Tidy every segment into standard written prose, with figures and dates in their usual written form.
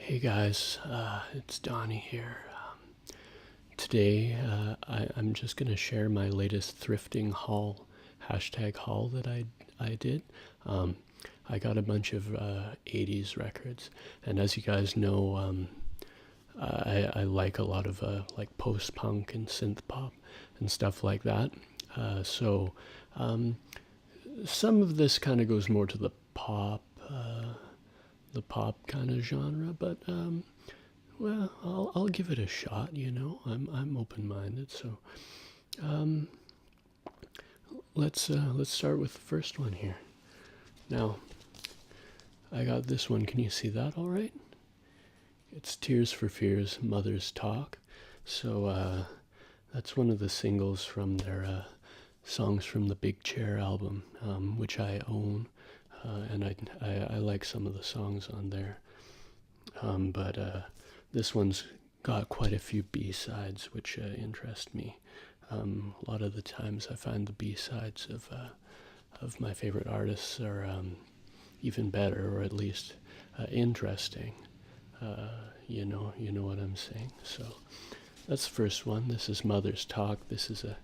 Hey guys, it's Donnie here. Today I'm just going to share my latest thrifting haul, hashtag haul that I did. I got a bunch of 80s records, and as you guys know, I like a lot of like post-punk and synth pop and stuff like that. So some of this kind of goes more to the pop kind of genre, but well, I'll give it a shot. I'm open-minded. So let's start with the first one here. Now, I got this one. Can you see that all right? It's Tears for Fears, Mother's Talk. So that's one of the singles from their Songs from the Big Chair album, which I own. And I like some of the songs on there. But this one's got quite a few B-sides, which interest me. A lot of the times I find the B-sides of my favorite artists are even better, or at least interesting. You know what I'm saying. So that's the first one. This is Mother's Talk. This is a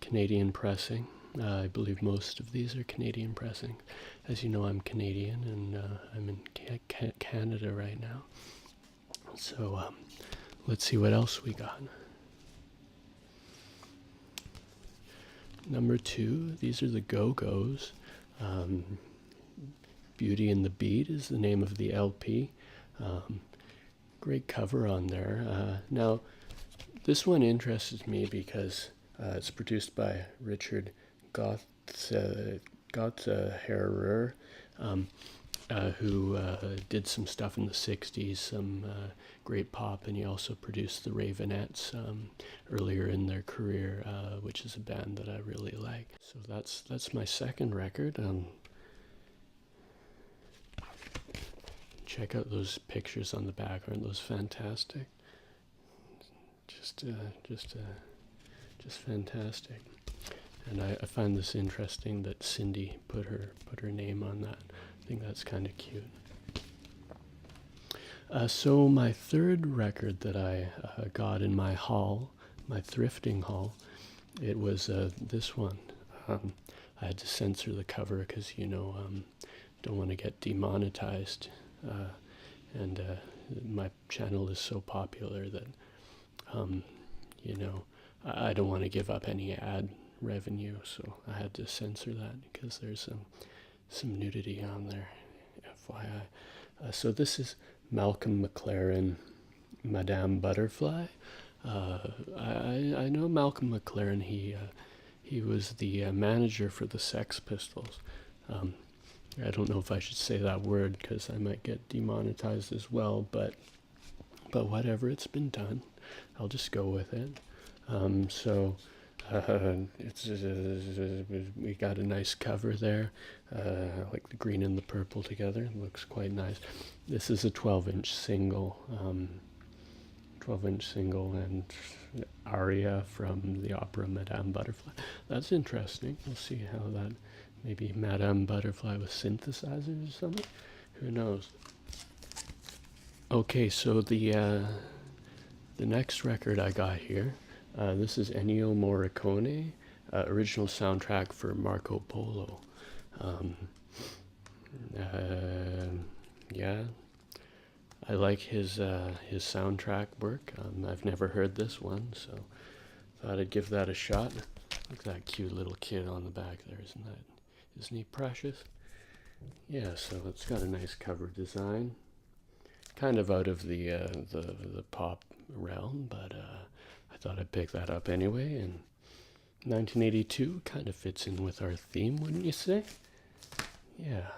Canadian pressing. I believe most of these are Canadian pressing. As you know, I'm Canadian, and I'm in Canada right now. So let's see what else we got. Number 2, these are the Go-Go's. Beauty and the Beat is the name of the LP. Great cover on there. Now, this one interests me because it's produced by Richard Gottsherrer, who did some stuff in the 60s, some great pop, and he also produced the Ravenettes earlier in their career, which is a band that I really like. So that's my second record. Check out those pictures on the back. Aren't those fantastic? Just fantastic. And I find this interesting that Cindy put her name on that. I think that's kind of cute. So my third record that I got in my haul, my thrifting haul, it was this one. I had to censor the cover because, don't want to get demonetized. And my channel is so popular that, I don't want to give up any ad revenue, so I had to censor that because there's some nudity on there, FYI. So this is Malcolm McLaren, Madame Butterfly. I know Malcolm McLaren. He was the manager for the Sex Pistols. I don't know if I should say that word because I might get demonetized as well, but whatever, it's been done. I'll just go with it. We got a nice cover there, like the green and the purple together. It looks quite nice. This is a 12-inch single, and aria from the opera Madame Butterfly. That's interesting. We'll see how that, maybe Madame Butterfly with synthesizers or something. Who knows? Okay, so the next record I got here, this is Ennio Morricone, original soundtrack for Marco Polo. Yeah, I like his soundtrack work. I've never heard this one, so thought I'd give that a shot. Look at that cute little kid on the back there, isn't he precious? Yeah, so it's got a nice cover design. Kind of out of the pop realm, but I thought I'd pick that up anyway. And 1982 kind of fits in with our theme, wouldn't you say? Yeah.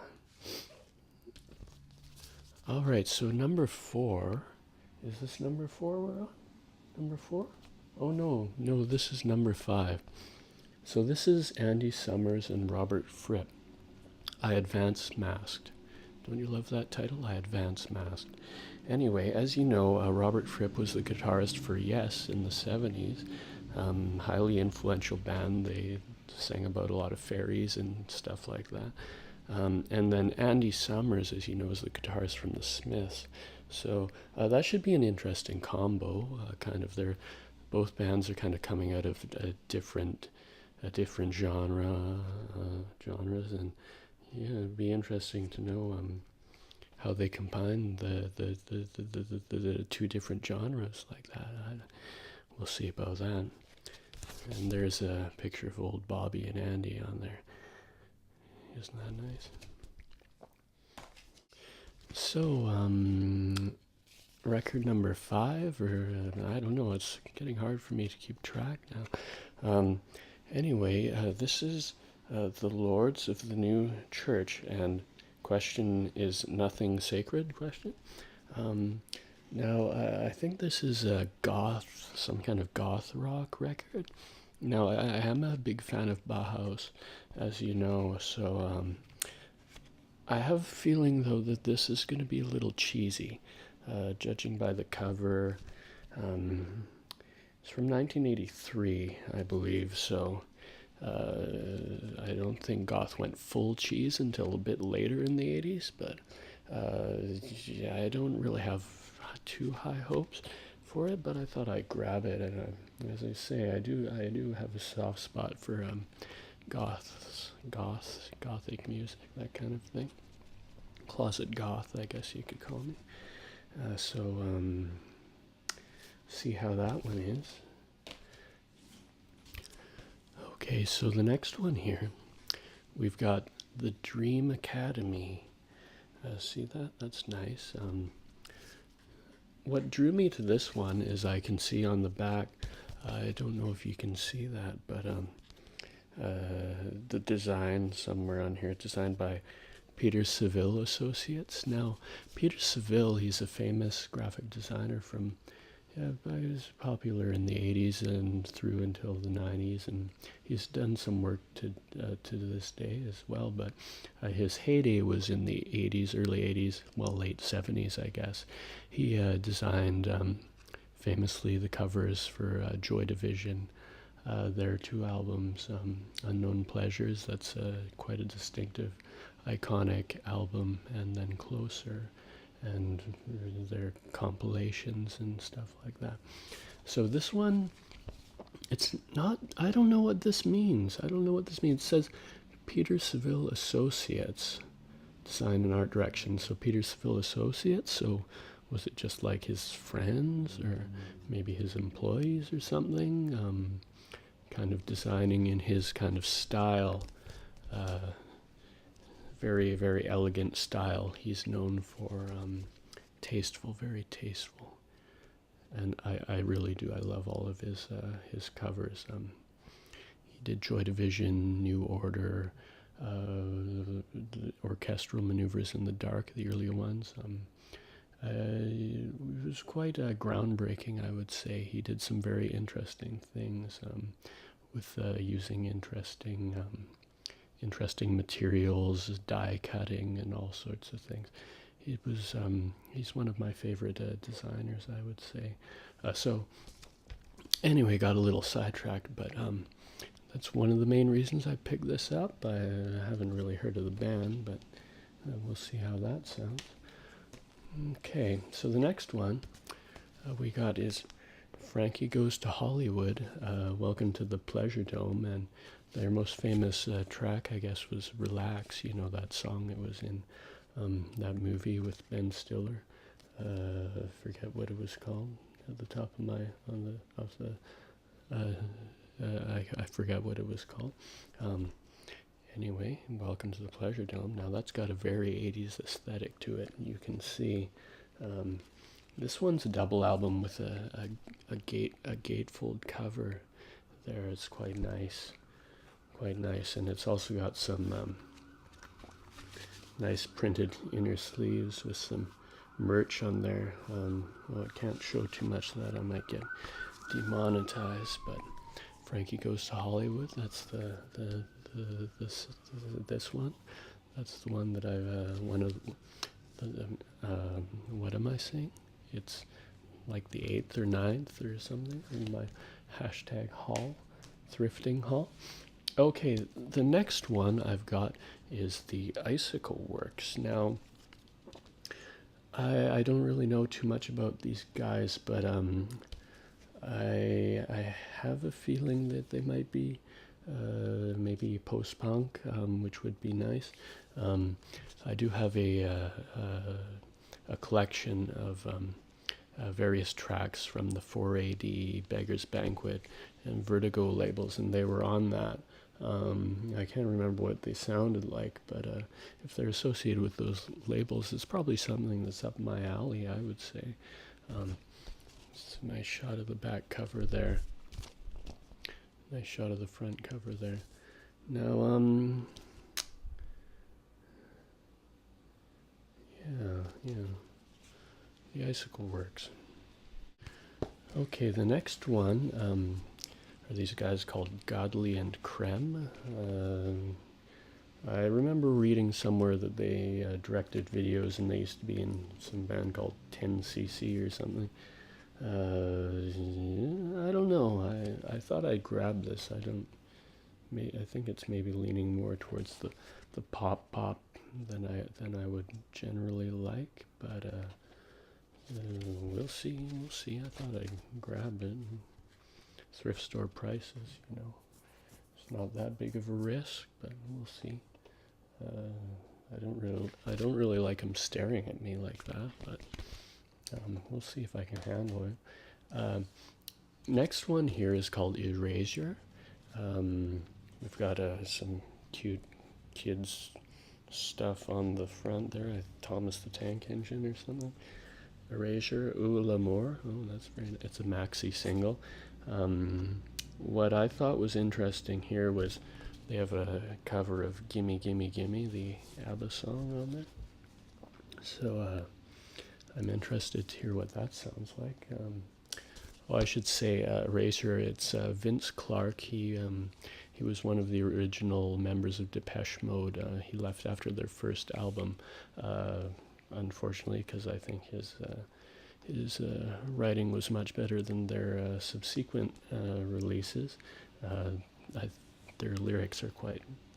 All right, so number 4. Is this number 4 we're on? Number 4? Oh, no, this is number 5. So this is Andy Summers and Robert Fripp. I Advance Masked. Don't you love that title? I Advance Masked. Anyway, as you know, Robert Fripp was the guitarist for Yes in the 70s. Highly influential band. They sang about a lot of fairies and stuff like that. And then Andy Summers, as you know, is the guitarist from the Smiths. So that should be an interesting combo. Kind of, they're both bands are kind of coming out of a different genres, and yeah, it'd be interesting to know how they combine the two different genres like that. We'll see about that. And there's a picture of old Bobby and Andy on there. Isn't that nice? So, record number 5, or I don't know, it's getting hard for me to keep track now. Anyway, this is the Lords of the New Church, and question is nothing sacred question. Now, I think this is a goth, some kind of goth rock record. Now, I am a big fan of Bauhaus, as you know, so I have a feeling, though, that this is going to be a little cheesy, judging by the cover. It's from 1983, I believe, so I don't think goth went full cheese until a bit later in the 80s, but yeah, I don't really have too high hopes for it, but I thought I'd grab it, and as I say, I do have a soft spot for gothic music, that kind of thing. Closet goth, I guess you could call me. So see how that one is. Okay, so the next one here, we've got the Dream Academy. See that? That's nice. What drew me to this one is I can see on the back, I don't know if you can see that, but the design somewhere on here, designed by Peter Saville Associates. Now, Peter Saville, he's a famous graphic designer from, he was popular in the 80s and through until the 90s, and he's done some work to this day as well, but his heyday was in the 80s, early 80s, well, late 70s, I guess. He designed famously the covers for Joy Division, their 2 albums, Unknown Pleasures, that's quite a distinctive, iconic album, and then Closer, and their compilations and stuff like that. So this one, it's not, I don't know what this means. It says Peter Saville Associates, design and art direction. So Peter Saville Associates, so was it just like his friends or maybe his employees or something? Kind of designing in his kind of style, very, very elegant style. He's known for tasteful, very tasteful. And I really do. I love all of his covers. He did Joy Division, New Order, the Orchestral Maneuvers in the Dark, the earlier ones. It was quite groundbreaking, I would say. He did some very interesting things with using interesting materials, die cutting, and all sorts of things. It was he's one of my favorite designers, I would say. So anyway, got a little sidetracked, but that's one of the main reasons I picked this up. I haven't really heard of the band, but we'll see how that sounds. Okay, so the next one we got is Frankie Goes to Hollywood, Welcome to the Pleasure Dome, and their most famous track, I guess, was Relax, you know, that song that was in that movie with Ben Stiller. Forget what it was called at the top of I forget what it was called. Anyway, Welcome to the Pleasure Dome. Now that's got a very 80s aesthetic to it. You can see this one's a double album with a gatefold cover there. It's quite nice, and it's also got some nice printed inner sleeves with some merch on there. Well, I can't show too much of that. I might get demonetized, but Frankie Goes to Hollywood, that's this one. That's the one that I've what am I saying? It's like the 8th or 9th or something in my hashtag haul, thrifting haul. Okay, the next one I've got is the Icicle Works. Now, I don't really know too much about these guys, but I have a feeling that they might be maybe post-punk, which would be nice. I do have a collection of various tracks from the 4AD, Beggar's Banquet, and Vertigo labels, and they were on that. I can't remember what they sounded like, but if they're associated with those labels, it's probably something that's up my alley, I would say. It's a nice shot of the back cover there. Nice shot of the front cover there. Now, yeah, the Icicle Works. Okay, the next one are these guys called Godly and Creme. I remember reading somewhere that they directed videos, and they used to be in some band called 10cc or something. I don't know. I thought I'd grab this. I think it's maybe leaning more towards the pop than I would generally like, but we'll see. We'll see. I thought I'd grab it. Thrift store prices, you know, it's not that big of a risk, but we'll see. I don't really like them staring at me like that, but we'll see if I can handle it. Next one here is called Erasure. We've got some cute kids stuff on the front there, Thomas the Tank Engine or something. Erasure, Ou l'Amour. Oh, that's very nice. It's a maxi single. What I thought was interesting here was they have a cover of Gimme Gimme Gimme, the ABBA song on there. So I'm interested to hear what that sounds like. I should say Erasure, it's Vince Clarke. He was one of the original members of Depeche Mode. He left after their first album, unfortunately, because I think his writing was much better than their subsequent releases. Their lyrics are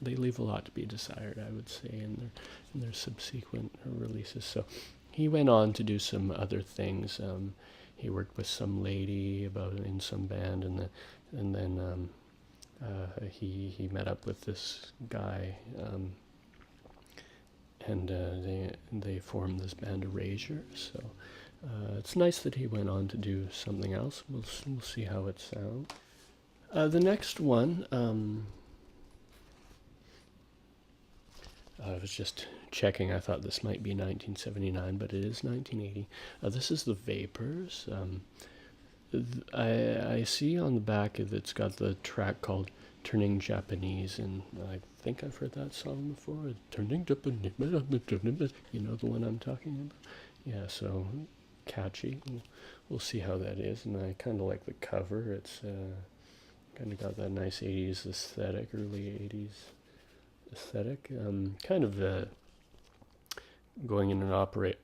they leave a lot to be desired, I would say, in their subsequent releases. So he went on to do some other things. He worked with some lady in some band, and then he met up with this guy, and they formed this band Erasure. So it's nice that he went on to do something else. We'll see how it sounds. The next one, I was just checking. I thought this might be 1979, but it is 1980. This is the Vapors. I see on the back it's got the track called Turning Japanese, and I think I've heard that song before. Turning Japanese, you know the one I'm talking about? Yeah, so catchy. We'll see how that is, and I kind of like the cover. It's kind of got that nice 80s aesthetic, early 80s aesthetic. Kind of going in an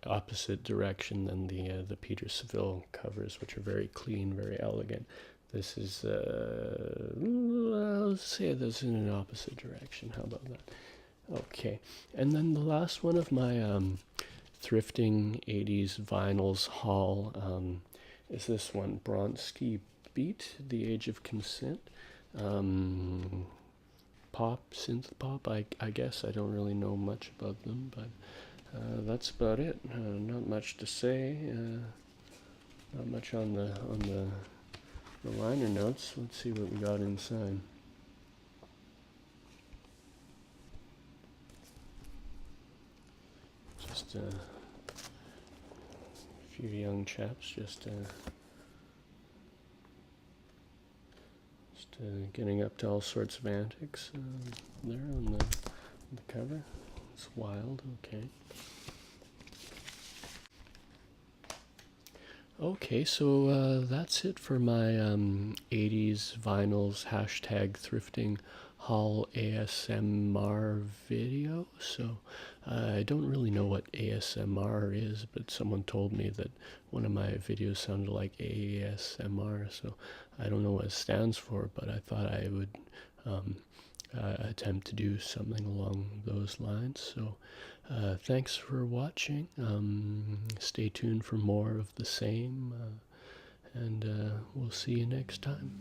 opposite direction than the Peter Seville covers, which are very clean, very elegant. This is, I'll say this in an opposite direction. How about that? Okay, and then the last one of my thrifting 80s vinyls haul is this one, Bronski Beat, The Age of Consent. Pop, synth pop, I guess. I don't really know much about them, but that's about it. Not much to say. Not much on the liner notes. Let's see what we got inside. Just a few young chaps just getting up to all sorts of antics there on the cover. It's wild. Okay, so that's it for my 80s vinyls #thrifting haul ASMR video. So I don't really know what ASMR is, but someone told me that one of my videos sounded like ASMR, so I don't know what it stands for, but I thought I would attempt to do something along those lines. So thanks for watching. Stay tuned for more of the same, and we'll see you next time.